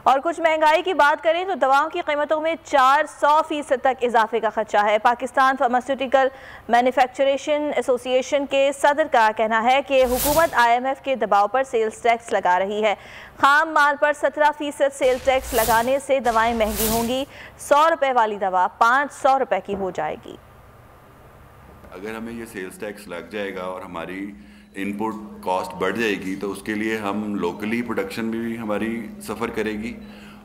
और कुछ महंगाई की बात करें तो दवाओं की कीमतों में 400% तक इजाफे का खदशा है। पाकिस्तान फार्मास्यूटिकल मैन्युफैक्चरेशन एसोसिएशन के सदर का कहना है कि हुकूमत IMF के दबाव पर सेल्स टैक्स लगा रही है। खाम माल पर 17% सेल्स टैक्स लगाने से दवाएं महंगी होंगी। 100 रुपए वाली दवा 500 रुपए की हो जाएगी। अगर हमें ये सेल्स टैक्स लग जाएगा और हमारी इनपुट कॉस्ट बढ़ जाएगी तो उसके लिए हम लोकली प्रोडक्शन भी हमारी सफ़र करेगी,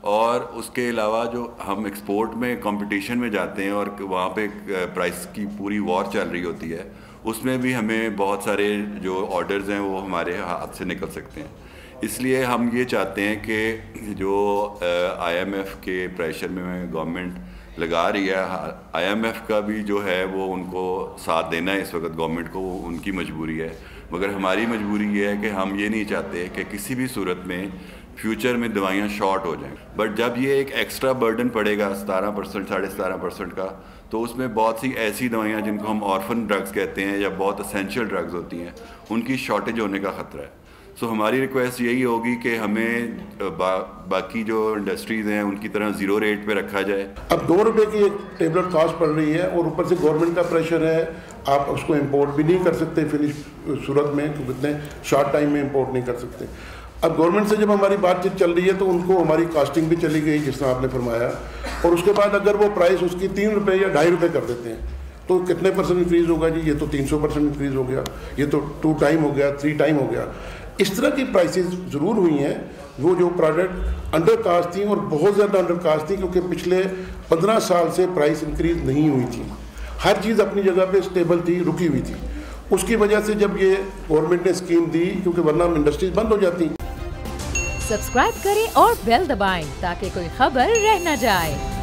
और उसके अलावा जो हम एक्सपोर्ट में कंपटीशन में जाते हैं और वहाँ पे प्राइस की पूरी वॉर चल रही होती है, उसमें भी हमें बहुत सारे जो ऑर्डर्स हैं वो हमारे हाथ से निकल सकते हैं। इसलिए हम ये चाहते हैं कि जो IMF के प्रेशर में गवर्नमेंट लगा रही है, IMF का भी जो है वो उनको साथ देना है इस वक्त गवर्नमेंट को, वो उनकी मजबूरी है। मगर हमारी मजबूरी ये है कि हम ये नहीं चाहते कि किसी भी सूरत में फ्यूचर में दवाइयाँ शॉर्ट हो जाएं। बट जब ये एक एक्स्ट्रा बर्डन पड़ेगा 17%, 17.5% का, तो उसमें बहुत सी ऐसी दवाइयाँ जिनको हम ऑर्फन ड्रग्स कहते हैं या बहुत असेंशियल ड्रग्स होती हैं, उनकी शॉर्टेज होने का ख़तरा है। सो हमारी रिक्वेस्ट यही होगी कि हमें बाकी जो इंडस्ट्रीज़ हैं उनकी तरह ज़ीरो रेट पे रखा जाए। अब 2 रुपये की एक टेबलेट कॉस्ट पड़ रही है और ऊपर से गवर्नमेंट का प्रेशर है, आप उसको इंपोर्ट भी नहीं कर सकते फिनिश सूरत में, क्योंकि इतने शॉर्ट टाइम में इंपोर्ट नहीं कर सकते। अब गवर्नमेंट से जब हमारी बातचीत चल रही है तो उनको हमारी कास्टिंग भी चली गई जिस तरह आपने फरमाया, और उसके बाद अगर वो प्राइस उसकी 3 रुपये या 2.5 रुपये कर देते हैं तो कितने % इंक्रीज़ होगा जी? ये तो 300% इंक्रीज़ हो गया, ये तो 2 टाइम हो गया, 3 टाइम हो गया। इस तरह की प्राइसेस ज़रूर हुई हैं। वो जो प्रोडक्ट अंडर कास्ट थी और बहुत ज़्यादा अंडर कास्ट थी, क्योंकि पिछले 15 साल से प्राइस इंक्रीज़ नहीं हुई थी, हर चीज़ अपनी जगह पे स्टेबल थी, रुकी हुई थी। उसकी वजह से जब ये गवर्नमेंट ने स्कीम दी, क्योंकि वरना इंडस्ट्रीज बंद हो जाती। सब्सक्राइब करें और बेल दबाएं ताकि कोई खबर रह न जाए।